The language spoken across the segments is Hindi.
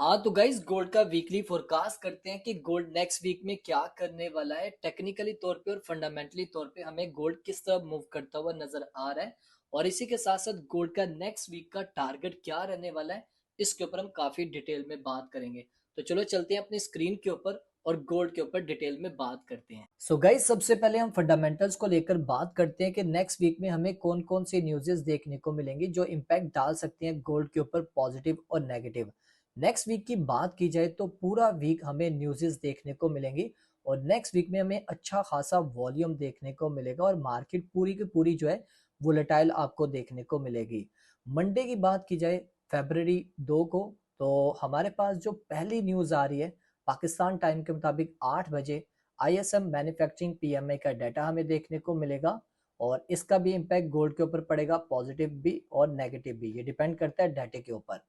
हाँ तो गाइस गोल्ड का वीकली फोरकास्ट करते हैं कि गोल्ड नेक्स्ट वीक में क्या करने वाला है। टेक्निकली तौर पे और फंडामेंटली तौर पे हमें गोल्ड किस तरह मूव करता हुआ नजर आ रहा है, और इसी के साथ साथ गोल्ड का नेक्स्ट वीक का टारगेट क्या रहने वाला है, इसके ऊपर हम काफी डिटेल में बात करेंगे। तो चलो चलते हैं अपनी स्क्रीन के ऊपर और गोल्ड के ऊपर डिटेल में बात करते हैं। सो गाइस सबसे पहले हम फंडामेंटल्स को लेकर बात करते हैं कि नेक्स्ट वीक में हमें कौन कौन सी न्यूज़ेस देखने को मिलेंगी जो इम्पैक्ट डाल सकती हैं गोल्ड के ऊपर, पॉजिटिव और नेगेटिव। नेक्स्ट वीक की बात की जाए तो पूरा वीक हमें न्यूज़ेस देखने को मिलेंगी, और नेक्स्ट वीक में हमें अच्छा खासा वॉल्यूम देखने को मिलेगा और मार्केट पूरी की पूरी जो है वोलेटाइल आपको देखने को मिलेगी। मंडे की बात की जाए फरवरी 2 को, तो हमारे पास जो पहली न्यूज़ आ रही है पाकिस्तान टाइम के मुताबिक 8 बजे आईएसएम मैन्युफैक्चरिंग पीएमआई का डाटा हमें देखने को मिलेगा, और इसका भी इम्पैक्ट गोल्ड के ऊपर पड़ेगा, पॉजिटिव भी और नेगेटिव भी, ये डिपेंड करता है डाटे के ऊपर।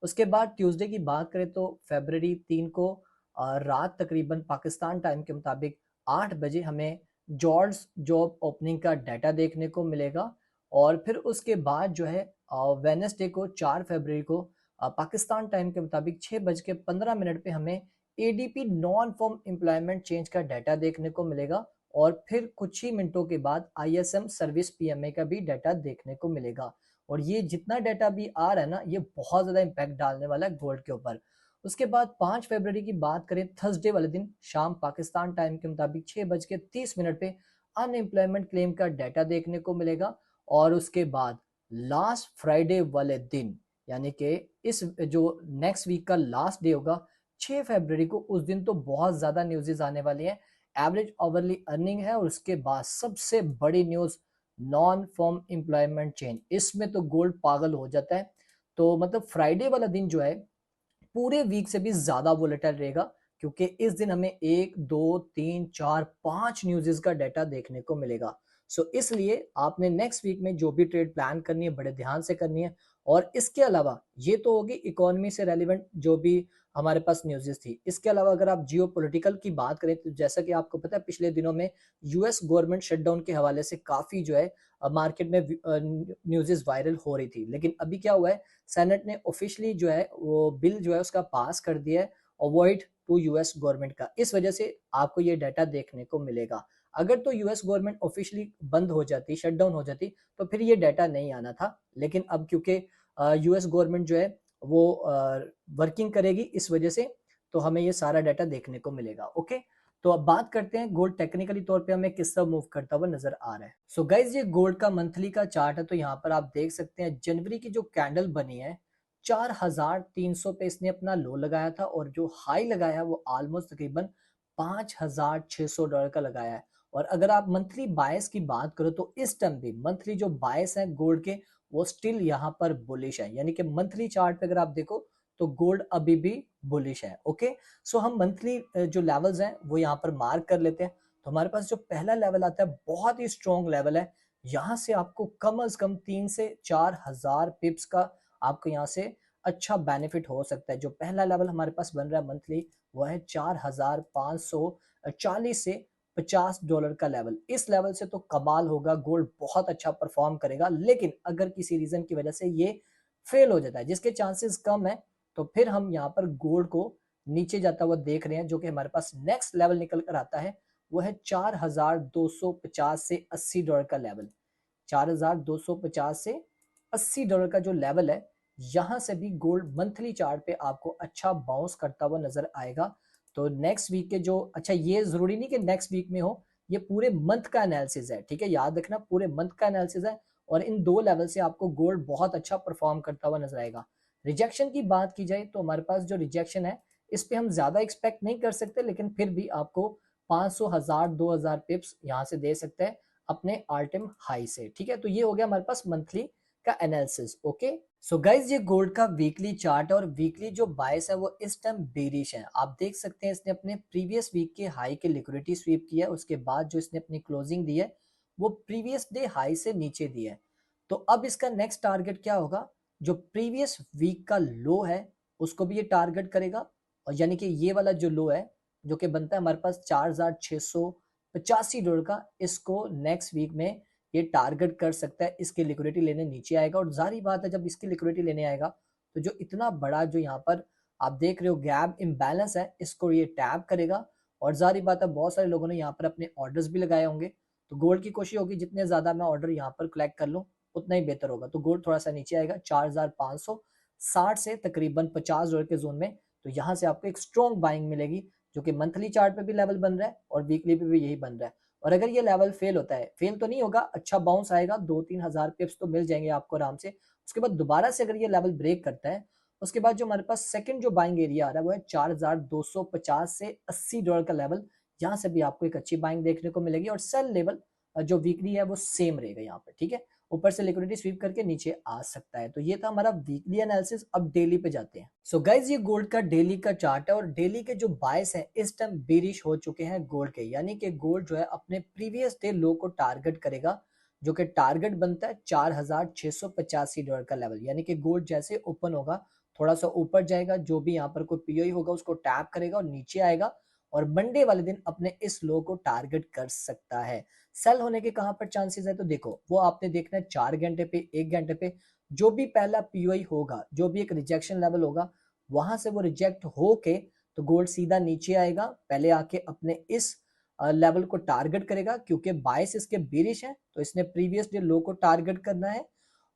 उसके बाद ट्यूसडे की बात करें तो फरवरी 3 को रात तकरीबन पाकिस्तान टाइम के मुताबिक 8 बजे हमें जॉब्स जॉब ओपनिंग का डाटा देखने को मिलेगा। और फिर उसके बाद जो है वेनसडे को 4 फरवरी को पाकिस्तान टाइम के मुताबिक 6:15 पे हमें ADP non farm employment change का डाटा देखने को मिलेगा, और फिर कुछ ही मिनटों के बाद आईएसएम सर्विस पीएमए का भी डाटा देखने को मिलेगा। और ये जितना डाटा भी आ रहा है ना, ये बहुत ज्यादा इम्पैक्ट डालने वाला है गोल्ड के ऊपर। उसके बाद 5 फरवरी की बात करें, थर्सडे वाले दिन शाम पाकिस्तान टाइम के मुताबिक 6:30 पे अनएम्प्लॉयमेंट क्लेम का डाटा देखने को मिलेगा। और उसके बाद लास्ट फ्राइडे वाले दिन, यानी कि इस जो नेक्स्ट वीक का लास्ट डे होगा 6 फरवरी को, उस दिन तो बहुत ज्यादा न्यूज़ेस आने वाली हैं। एवरेज आवरली अर्निंग है, और उसके बाद सबसे बड़ी news non farm employment change. इसमें तो गोल्ड पागल हो जाता है। तो मतलब फ्राइडे वाला दिन जो है पूरे वीक से भी ज्यादा वोलेटाइल रहेगा, क्योंकि इस दिन हमें 1 2 3 4 5 न्यूज़ेस का डाटा देखने को मिलेगा। सो इसलिए आपने नेक्स्ट वीक में जो भी ट्रेड प्लान करनी है बड़े ध्यान से करनी है। और इसके अलावा ये तो होगी इकोनॉमी से रेलिवेंट जो भी हमारे पास न्यूज़ेस थी। इसके अलावा अगर आप जियो पॉलिटिकल की बात करें तो जैसा कि आपको पता है पिछले दिनों में यूएस गवर्नमेंट शटडाउन के हवाले से काफी जो है मार्केट में न्यूज़ेस वायरल हो रही थी, लेकिन अभी क्या हुआ है, सेनेट ने ऑफिशियली जो है वो बिल जो है उसका पास कर दिया है अवॉइड टू यूएस गवर्नमेंट का। इस वजह से आपको ये डाटा देखने को मिलेगा। अगर तो यूएस गवर्नमेंट ऑफिशियली बंद हो जाती, शटडाउन हो जाती, तो फिर ये डाटा नहीं आना था। लेकिन अब क्योंकि यूएस गवर्नमेंट जो है वो वर्किंग करेगी, इस वजह से तो हमें ये सारा डाटा देखने को मिलेगा। ओके, तो अब बात करते हैं गोल्ड टेक्निकली तौर पे हमें किस तरह मूव करता हुआ नजर आ रहा है। सो गाइज ये गोल्ड का मंथली का चार्ट है, तो यहाँ पर आप देख सकते हैं जनवरी की जो कैंडल बनी है 4300 पे इसने अपना लो लगाया था, और जो हाई लगाया है वो ऑलमोस्ट तकरीबन $5600 का लगाया है। और अगर आप मंथली बायस की बात करो तो इस टाइम भी मंथली जो बायस है गोल्ड के वो स्टिल यहाँ पर बुलिश है, यानी कि मंथली चार्ट पे अगर आप देखो तो गोल्ड अभी भी बुलिश है। ओके, सो हम मंथली जो लेवल्स हैं वो यहाँ पर मार्क कर लेते हैं। तो हमारे पास जो पहला लेवल आता है बहुत ही स्ट्रॉन्ग लेवल है। यहाँ से आपको कम से कम 3 से 4 हजार पिप्स का आपको यहाँ से अच्छा बेनिफिट हो सकता है। जो पहला लेवल हमारे पास बन रहा है मंथली वो है 4540 से $50 का लेवल। इस लेवल से तो कमाल होगा, गोल्ड बहुत अच्छा परफॉर्म करेगा। लेकिन अगर किसी रीजन की वजह से ये फेल हो जाता है, जिसके चांसेस कम है, तो फिर हम यहाँ पर गोल्ड को नीचे जाता हुआ देख रहे हैं। जो कि हमारे पास नेक्स्ट लेवल निकल कर आता है वो है 4250 से $80 का लेवल। 4250 से $80 का जो लेवल है, यहां से भी गोल्ड मंथली चार्ट पे आपको अच्छा बाउंस करता हुआ नजर आएगा। तो नेक्स्ट वीक के जो, अच्छा ये जरूरी नहीं कि नेक्स्ट वीक में हो, ये पूरे मंथ का एनालिसिस है, ठीक है, याद रखना पूरे मंथ का एनालिसिस है। और इन दो लेवल से आपको गोल्ड बहुत अच्छा परफॉर्म करता हुआ नजर आएगा। रिजेक्शन की बात की जाए तो हमारे पास जो रिजेक्शन है इस पे हम ज्यादा एक्सपेक्ट नहीं कर सकते, लेकिन फिर भी आपको 500 1000 2000 पिप्स यहाँ से दे सकते हैं अपने ऑल टाइम हाई से। ठीक है, तो ये हो गया हमारे पास मंथली का एनालिसिस। ओके, सो गाइज ये गोल्ड का वीकली चार्ट है, और वीकली जो बायस है वो इस टाइम बेरिश है। आप देख सकते हैं इसने अपने प्रीवियस वीक के हाई के लिक्विडिटी स्वीप किया है, उसके बाद जो इसने अपनी क्लोजिंग दी है वो प्रीवियस डे हाई से नीचे दी है। तो अब इसका नेक्स्ट टारगेट क्या होगा, जो प्रीवियस वीक का लो है उसको भी ये टारगेट करेगा। और यानी कि ये वाला जो लो है जो कि बनता है हमारे पास $4685 का, इसको नेक्स्ट वीक में ये टारगेट कर सकता है। इसकी लिक्विडिटी लेने नीचे आएगा, और जारी बात है जब इसकी लिक्विडिटी लेने आएगा तो जो इतना बड़ा जो यहाँ पर आप देख रहे हो गैप इम्बैलेंस है, इसको ये टैप करेगा और जारी बात है बहुत सारे लोगों ने यहाँ पर अपने ऑर्डर्स भी लगाए होंगे, तो गोल्ड की कोशिश होगी जितने ज्यादा मैं ऑर्डर यहाँ पर कलेक्ट कर लूँ उतना ही बेहतर होगा। तो गोल्ड थोड़ा सा नीचे आएगा 4560 से तकरीबन $50 के जोन में, तो यहाँ से आपको एक स्ट्रॉन्ग बाइंग मिलेगी जो कि मंथली चार्ट पे भी लेवल बन रहा है और वीकली पे भी यही बन रहा है। और अगर ये लेवल फेल होता है, फेल तो नहीं होगा, अच्छा बाउंस आएगा, 2-3 हजार पिप्स तो मिल जाएंगे आपको आराम से। उसके बाद दोबारा से अगर ये लेवल ब्रेक करता है, उसके बाद जो हमारे पास सेकंड जो बाइंग एरिया आ रहा है वो है 4250 से $80 का लेवल। यहाँ से भी आपको एक अच्छी बाइंग देखने को मिलेगी और सेल लेवल जो वीकली है वो सेम रहेगा यहाँ पे, ठीक है। ऊपर से लिक्विडिटी स्वीप करके नीचे आ सकता है। तो ये था हमारा वीकली एनालिसिस। अब डेली पे जाते हैं। सो गाइज ये गोल्ड का डेली का चार्ट है और डेली के जो बायस हैं इस टाइम बेरिश हो चुके हैं गोल्ड के, यानी कि गोल्ड जो है अपने प्रीवियस डे लो को टारगेट करेगा, जो कि टारगेट बनता है $4685 का लेवल। यानी कि गोल्ड जैसे ओपन होगा थोड़ा सा ऊपर जाएगा, जो भी यहाँ पर कोई पीओई होगा उसको टैप करेगा और नीचे आएगा और मंडे वाले दिन अपने इस लो को टारगेट कर सकता है। सेल होने के कहां पर चांसेस है, तो देखो वो आपने देखना है 4 घंटे पे, 1 घंटे पे। जो भी पहला पीओई होगा, जो भी एक रिजेक्शन लेवल होगा, वहां से वो रिजेक्ट होके तो गोल्ड सीधा नीचे आएगा, पहले आके अपने इस लेवल को टारगेट करेगा, क्योंकि बायस इसके बेरिश है तो इसने प्रीवियस डे लो को टारगेट करना है।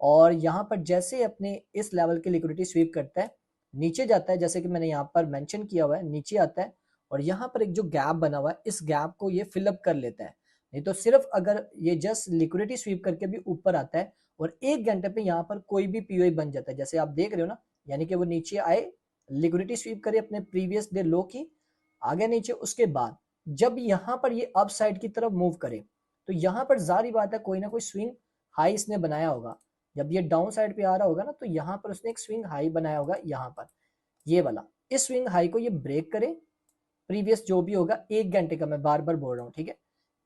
और यहाँ पर जैसे अपने इस लेवल की लिक्विडिटी स्वीप करता है, नीचे जाता है, जैसे कि मैंने यहाँ पर मेंशन किया हुआ है, नीचे आता है और यहाँ पर एक जो गैप बना हुआ है इस गैप को ये फिलअप कर लेता है। नहीं तो सिर्फ अगर ये जस्ट लिक्विडिटी स्वीप करके भी ऊपर आता है और 1 घंटे पे यहाँ पर कोई भी पीओई बन जाता है, जैसे आप देख रहे हो ना, यानी कि वो नीचे आए, लिक्विडिटी स्वीप करे अपने प्रीवियस डे लो की, आगे नीचे, उसके बाद जब यहाँ पर ये अप साइड की तरफ मूव करे तो यहाँ पर जारी बात है कोई ना कोई स्विंग हाई इसने बनाया होगा। जब ये डाउन साइड पे आ रहा होगा ना, तो यहाँ पर उसने एक स्विंग हाई बनाया होगा, यहाँ पर ये वाला। इस स्विंग हाई को ये ब्रेक करे, प्रीवियस जो भी होगा 1 घंटे का, मैं बार बार बोल रहा हूँ, ठीक है,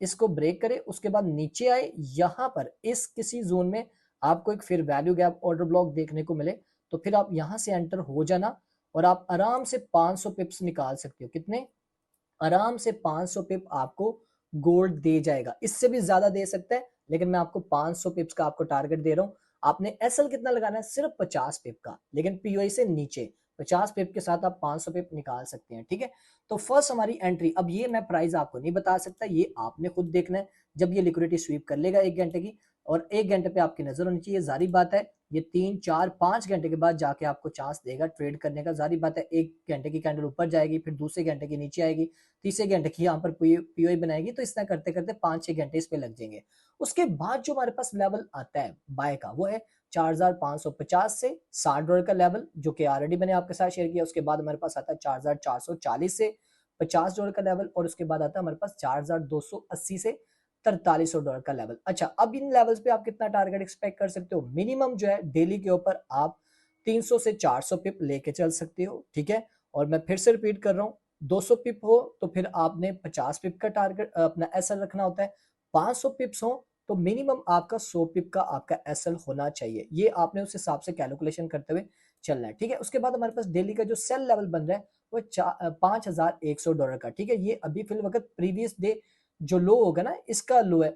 इसको ब्रेक करे, उसके बाद नीचे आए, यहाँ पर इस किसी जोन में आपको एक फिर वैल्यू गैप ऑर्डर ब्लॉक देखने को मिले, तो फिर आप यहाँ से एंटर हो जाना और आप आराम से 500 पिप्स निकाल सकते हो। कितने? आराम से 500 पिप आपको गोल्ड दे जाएगा, इससे भी ज्यादा दे सकता है, लेकिन मैं आपको 500 पिप्स का आपको टारगेट दे रहा हूं। आपने एसएल कितना लगाना है? सिर्फ 50 पिप का, लेकिन पीओई से नीचे 50 पिप के साथ आप 500 पिप निकाल सकते हैं, ठीक है। तो फर्स्ट हमारी एंट्री, अब ये मैं प्राइस आपको नहीं बता सकता, ये आपने खुद देखना है जब ये लिक्विडिटी स्वीप कर लेगा 1 घंटे की, और 1 घंटे पे आपकी नजर होनी चाहिए। जारी बात है ये 3-4-5 घंटे के बाद जाके आपको चांस देगा ट्रेड करने का। जारी बात है 1 घंटे की कैंडल ऊपर जाएगी, फिर दूसरे घंटे की नीचे आएगी, तीसरे घंटे की यहाँ पर पीओई बनाएगी, तो इस तरह करते करते 5-6 घंटे इस पे लग जाएंगे। उसके बाद जो हमारे पास लेवल आता है बाय का, वो है 4550 से $60 का लेवल, जो कि ऑलरेडी मैंने आपके साथ शेयर किया। उसके बाद हमारे पास आता है 4440 से $50 का लेवल, और उसके बाद आता है हमारे पास 4280 से $4300 का लेवल। अच्छा, अब इन लेवल्स पे आप कितना टारगेट एक्सपेक्ट कर सकते हो? मिनिमम जो है डेली के ऊपर आप 300 से 400 पिप लेके चल सकते हो, ठीक है। और मैं फिर से रिपीट कर रहा हूँ, 200 पिप हो तो फिर आपने 50 पिप का टारगेट अपना एसएल रखना होता है। 500 पिप्स हो तो मिनिमम आपका 100 पिप का आपका एसएल होना चाहिए। ये आपने उस हिसाब से कैलकुलेशन करते हुए चलना है, ठीक है। उसके बाद हमारे पास डेली का जो सेल लेवल बन रहा है वो $5100 का, ठीक है। ये अभी फिल वक्त प्रीवियस डे जो लो होगा ना, इसका लो है,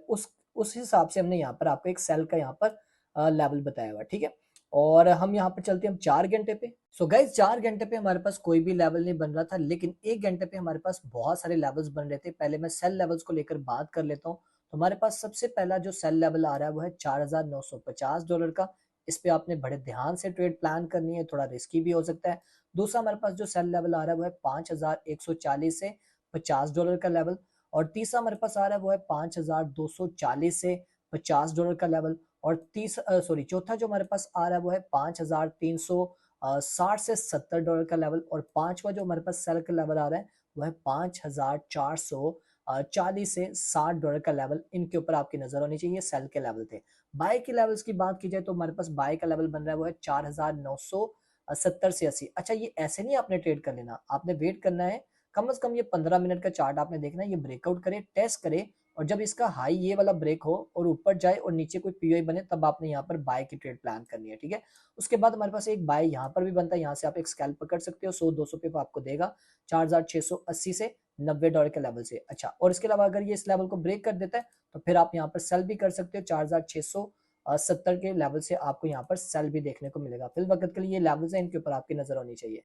उस हिसाब से हमने यहाँ पर आपको एक सेल का यहाँ पर लेवल बताया हुआ, ठीक है। और हम यहाँ पर चलते हैं हम 4 घंटे पे। सो गाइज 4 घंटे पे हमारे पास कोई भी लेवल नहीं बन रहा था, लेकिन 1 घंटे पे हमारे पास बहुत सारे लेवल्स बन रहे थे। पहले मैं सेल लेवल्स को लेकर बात कर लेता हूँ। तो हमारे पास सबसे पहला जो सेल लेवल आ रहा है वो है $4950 का। इस पे आपने बड़े ध्यान से ट्रेड प्लान करनी है, थोड़ा रिस्की भी हो सकता है। दूसरा हमारे पास जो सेल लेवल आ रहा है वो है 5140 से $50 का लेवल। और तीसरा हमारे पास आ रहा है वो है 5240 से $50 का लेवल। और चौथा जो हमारे पास आ रहा है वो है 5360 से $70 का लेवल। और पांचवा जो हमारे पास सेल का लेवल आ रहा है वो है 5440 से $60 का लेवल। इनके ऊपर आपकी नजर होनी चाहिए, सेल के लेवल थे। बाय के लेवल्स की बात की जाए तो हमारे पास बाय का लेवल बन रहा है वो है 4970 से 80। अच्छा, ये ऐसे नहीं आपने ट्रेड कर लेना, आपने वेट करना है कम से कम ये 15 मिनट का चार्ट आपने देखना है, ये ब्रेकआउट करे, टेस्ट करे, और जब इसका हाई ये वाला ब्रेक हो और ऊपर जाए और नीचे कोई पीओई बने, तब आपने यहाँ पर बाय की ट्रेड प्लान करनी है, ठीक है। उसके बाद हमारे पास एक बाय यहाँ पर भी बनता है, यहाँ से आप एक स्कैल्प पकड़ सकते हो, 100-200 पे आपको देगा 4680 से $90 के लेवल से। अच्छा, और इसके अलावा अगर ये इस लेवल को ब्रेक कर देता है तो फिर आप यहाँ पर सेल भी कर सकते हो, 4670 के लेवल से आपको यहाँ पर सेल भी देखने को मिलेगा। फिल वक्त के लिए ये लेवल्स है, इनके ऊपर आपकी नजर होनी चाहिए।